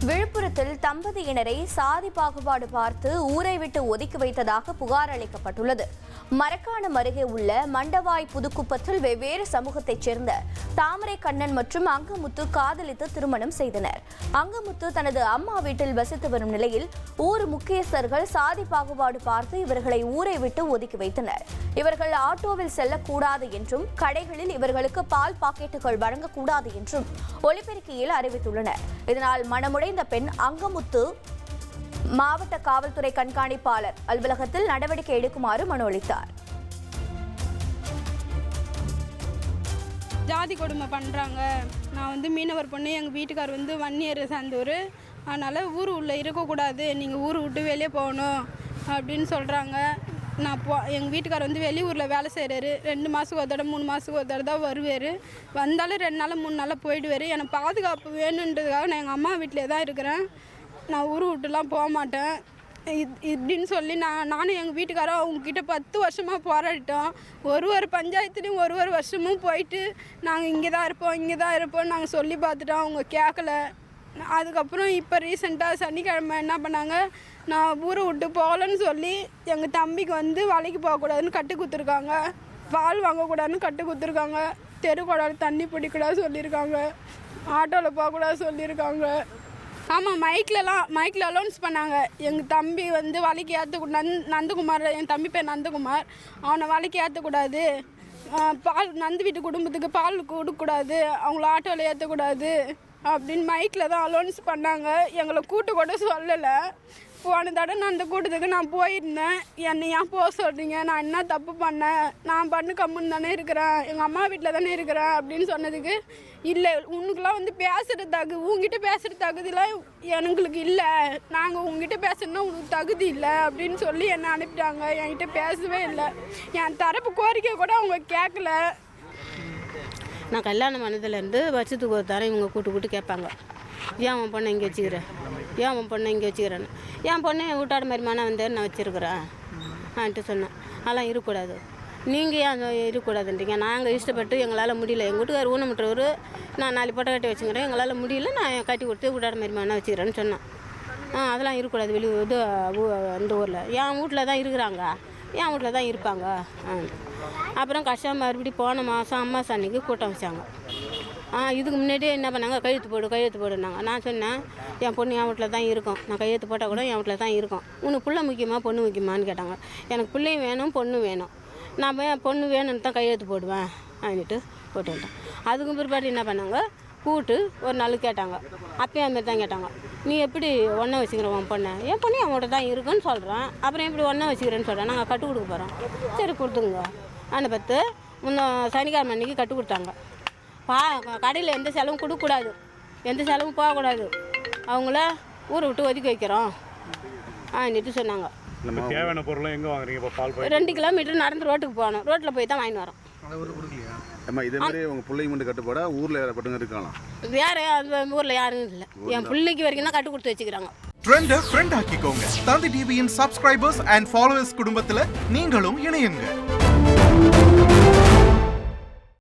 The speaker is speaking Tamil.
விழுப்புரத்தில் தம்பதியினரை சாதி பாகுபாடு பார்த்து ஊரை விட்டு ஒதுக்கி வைத்ததாக புகார் அளிக்கப்பட்டுள்ளது. மரக்காணம் அருகே உள்ள மண்டவாய் புதுக்குப்பத்தில் வெவ்வேறு சமூகத்தைச் சேர்ந்த தாமரை கண்ணன் மற்றும் அங்கமுத்து காதலித்து திருமணம் செய்தனர். அங்கமுத்து தனது அம்மா வீட்டில் வசித்து வரும் நிலையில் ஊர் முக்கியஸ்தர்கள் சாதி பாகுபாடு பார்த்து இவர்களை ஊரை விட்டு ஒதுக்கி வைத்தனர். இவர்கள் ஆட்டோவில் செல்லக்கூடாது என்றும் கடைகளில் இவர்களுக்கு பால் பாக்கெட்டுகள் வழங்கக்கூடாது என்றும் ஒலிபெருக்கியில் அறிவித்துள்ளனர். இதனால் மனமுடைந்த பெண் அங்கமுத்து மாவட்ட காவல்துறை கண்காணிப்பாளர் அலுவலகத்தில் நடவடிக்கை எடுக்குமாறு மனு அளித்தார். ஜாதி கொடுமை பண்ணுறாங்க. நான் மீனவர் பொண்ணு, எங்கள் வீட்டுக்கார் வன்னியர் சார்ந்தவர், அதனால் ஊர் உள்ளே இருக்கக்கூடாது, நீங்கள் ஊர் விட்டு வெளியே போகணும் அப்படின்னு சொல்கிறாங்க. எங்கள் வீட்டுக்கார் வெளியூரில் வேலை செய்கிறாரு. 2 மாதத்துக்கு ஒரு தடவை 3 மாதத்துக்கு ஒரு தடவை தான் வருவார். வந்தாலும் 2 நாள் 3 நாளில் போயிடுவார். எனக்கு பாதுகாப்பு வேணுன்றதுக்காக நான் எங்கள் அம்மா வீட்டிலே தான் இருக்கிறேன். நான் ஊர் விட்டுலாம் போக மாட்டேன் இப்படின்னு சொல்லி நானும் எங்கள் வீட்டுக்காரரும் அவங்கக்கிட்ட 10 வருஷமாக போராடிட்டோம். ஒரு பஞ்சாயத்துலேயும் ஒரு வருஷமும் போயிட்டு நாங்கள் இங்கே தான் இருப்போம் நாங்கள் சொல்லி பார்த்துட்டோம். அவங்க கேட்கல. அதுக்கப்புறம் இப்போ ரீசெண்டாக சனிக்கிழமை என்ன பண்ணாங்க, நான் ஊரை விட்டு போகலன்னு சொல்லி எங்கள் தம்பிக்கு வேலைக்கு போகக்கூடாதுன்னு கட்டு கொடுத்துருக்காங்க. பால் வாங்கக்கூடாதுன்னு கட்டு கொடுத்துருக்காங்க. தெருக்கூடாது தண்ணி பிடிக்கூடாது சொல்லியிருக்காங்க. ஆட்டோவில் போகக்கூடாது சொல்லியிருக்காங்க. ஆமாம், மைக்கில் அலௌன்ஸ் பண்ணாங்க. எங்கள் தம்பி வேலைக்கு ஏற்றக்கூடாது. நந்தகுமார், என் தம்பி பேர் நந்தகுமார், அவனை வேலைக்கு ஏற்றக்கூடாது. பால் நந்து வீட்டு குடும்பத்துக்கு பால் கொடுக்கக்கூடாது, அவங்கள ஆட்டோவில் ஏற்றக்கூடாது அப்படின்னு மைக்கில் தான் அலௌன்ஸ் பண்ணாங்க. எங்களை கூட்டு கூட சொல்லலை. போன தடவை நான் அந்த கூட்டத்துக்கு நான் போயிருந்தேன். என்னை ஏன் போக சொல்கிறீங்க, நான் என்ன தப்பு பண்ணேன், நான் பண்ணு கம்முன்னு தானே இருக்கிறேன், எங்கள் அம்மா வீட்டில் தானே இருக்கிறேன் அப்படின்னு சொன்னதுக்கு, இல்லை உனக்குலாம் உங்ககிட்ட பேசுகிற தகுதிலாம் எங்களுக்கு இல்லை, நாங்கள் உங்ககிட்ட பேசணுன்னா உனக்கு தகுதி இல்லை அப்படின்னு சொல்லி என்னை அனுப்பிட்டாங்க. என்கிட்ட பேசவே இல்லை. என் தரப்பு கோரிக்கை கூட அவங்க கேட்கல. நான் கல்யாணம் பண்ணதுலேருந்து வருஷத்துக்கு ஒரு தரம் இவங்க கூட்டு கேட்பாங்க, ஏன் உன் பொண்ணை இங்கே வச்சுக்கிறேன், ஏன் உன் பொண்ணை இங்கே வச்சுக்கிறேன்னு. என் பொண்ணை வீட்டாட மாதிரி மனம் நான் வச்சுருக்குறேன் ஆன்ட்டு சொன்னேன். அதெல்லாம் இருக்கக்கூடாது, நீங்கள் ஏன் இருக்கக்கூடாதுன்றீங்க, நாங்கள் இஷ்டப்பட்டு எங்களால் முடியல, எங்கள் வீட்டுக்கார் ஊனமுற்றவர், நான் 4 பட்டை கட்டி வச்சுக்கிறேன், எங்களால் முடியல, நான் கட்டி கொடுத்து வீட்டாட மாதிரி மனம் வச்சுக்கிறேன்னு சொன்னேன். அதெல்லாம் இருக்கக்கூடாது, வெளியே அந்த ஊரில் என் வீட்டில் தான் இருக்கிறாங்க, என் வீட்டில் தான் இருப்பாங்க. அப்புறம் கஷ்டம் மறுபடியும் போன மாதம் அம்மா அன்னைக்கு கூட்டம் வச்சாங்க. இதுக்கு முன்னாடியே என்ன பண்ணாங்க, கையெழுத்து போடுனாங்க. நான் சொன்னேன், என் பொண்ணு என் வீட்டில் தான் இருக்கும், நான் கையெழுத்து போட்டால் கூட என் வீட்டில் தான் இருக்கும், உனக்கு பிள்ளை முக்கியமா பொண்ணு முக்கியமானு கேட்டாங்க. எனக்கு பிள்ளையும் வேணும் பொண்ணும் வேணும், நான் போய் பொண்ணு வேணும்னு தான் கையெழுத்து போடுவேன் அப்படின்ட்டு போட்டு விட்டேன். அதுக்கு பிற்பாடு என்ன பண்ணாங்க, கூட்டு ஒரு நாள் கேட்டாங்க. அப்பயும் அதுமாரி தான் கேட்டாங்க, நீ எப்படி ஒன்றை வச்சுக்கிற உன் பொண்ணை, என் பொண்ணு என் வீட்டை தான் இருக்குன்னு சொல்கிறேன், அப்புறம் எப்படி ஒன்றை வச்சுக்கிறேன்னு சொல்கிறேன், நாங்கள் கட்டு கொடுக்க போகிறோம். சரி கொடுத்துங்க. அந்த 10 சனிக்கிழமை அன்றைக்கி கட்டு கொடுத்தாங்க. கடையில் எந்த செலவும் கொடுக்கக்கூடாது, எந்த செலவும் போகக்கூடாது, அவங்கள ஊரை விட்டு ஒதுக்கி வைக்கிறோம் அப்படின்ட்டு சொன்னாங்க. தேவையான பொருள் எங்கே வாங்குறீங்க? பால் 2 கிலோமீட்டர் நடந்து ரோட்டுக்கு போகணும், ரோட்டில் போய் தான் வாங்கிட்டு வரோம். இதே மாதிரி உங்கள் பிள்ளைங்க மட்டும் கட்டுப்பாடா, ஊரில் வேறு பட்டுங்க இருக்கலாம்? வேறு அந்த ஊரில் யாரும் இல்லை, என் பிள்ளைக்கு வரைக்கும் தான் கட்டு கொடுத்து வச்சுக்கிறாங்க. ட்ரெண்டை ஃப்ரெண்ட் ஆக்கிக்கோங்க. தந்தி டிவியின் சப்ஸ்கிரைபர்ஸ் அண்ட் ஃபாலோவர்ஸ் குடும்பத்தில் நீங்களும் இணையுங்க.